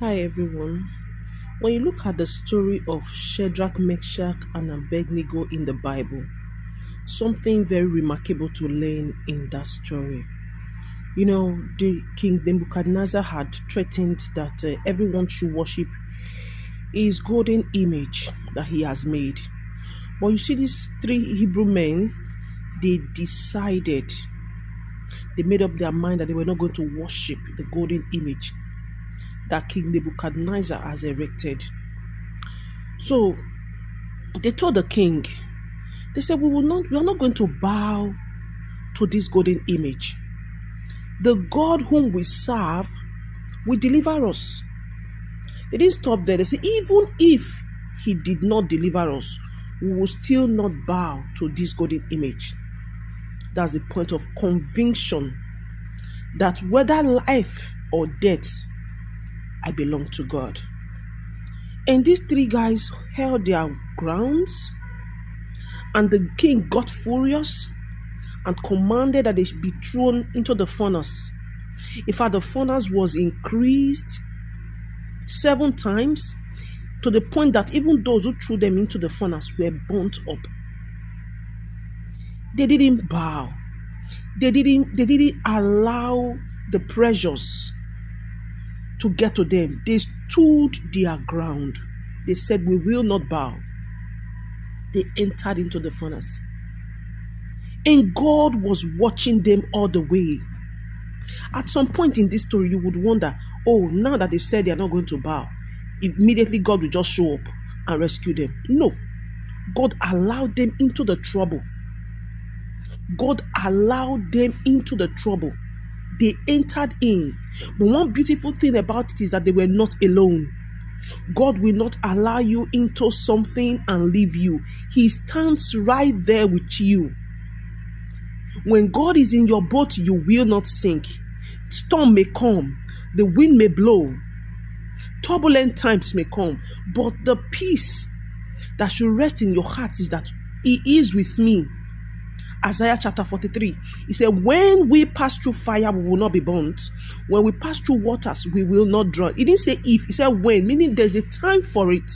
Hi everyone. When you look at the story of Shadrach, Meshach, and Abednego in the Bible, something very remarkable to learn in that story. The King Nebuchadnezzar had threatened that everyone should worship his golden image that he has made. But you see, these three Hebrew men, they decided, they made up their mind that they were not going to worship the golden image that King Nebuchadnezzar has erected. So they told the king, they said, we are not going to bow to this golden image. The God whom we serve will deliver us. They didn't stop there. They said, even if he did not deliver us, we will still not bow to this golden image. That's the point of conviction that whether life or death, I belong to God. And these three guys held their grounds, and the king got furious and commanded that they should be thrown into the furnace. In fact, the furnace was increased 7 times to the point that even those who threw them into the furnace were burnt up. They didn't bow. They didn't allow the pressures to get to them. They stood their ground. They said, we will not bow. They entered into the furnace. And God was watching them all the way. At some point in this story, you would wonder, now that they've said they are not going to bow, immediately God will just show up and rescue them. No. God allowed them into the trouble. God allowed them into the trouble. They entered in. But one beautiful thing about it is that they were not alone. God will not allow you into something and leave you. He stands right there with you. When God is in your boat, you will not sink. Storm may come, the wind may blow, turbulent times may come, but the peace that should rest in your heart is that He is with me. Isaiah chapter 43, He said, when we pass through fire, we will not be burnt. When we pass through waters, we will not drown. He didn't say if, He said when, meaning there's a time for it.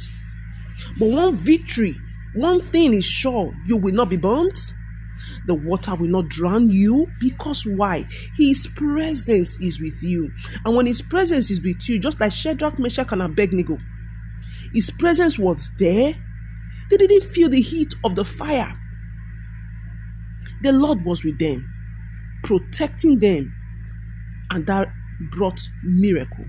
But one victory, one thing is sure, you will not be burnt. The water will not drown you, because why? His presence is with you. And when His presence is with you, just like Shadrach, Meshach, and Abednego, His presence was there. They didn't feel the heat of the fire. The Lord was with them, protecting them, and that brought miracle.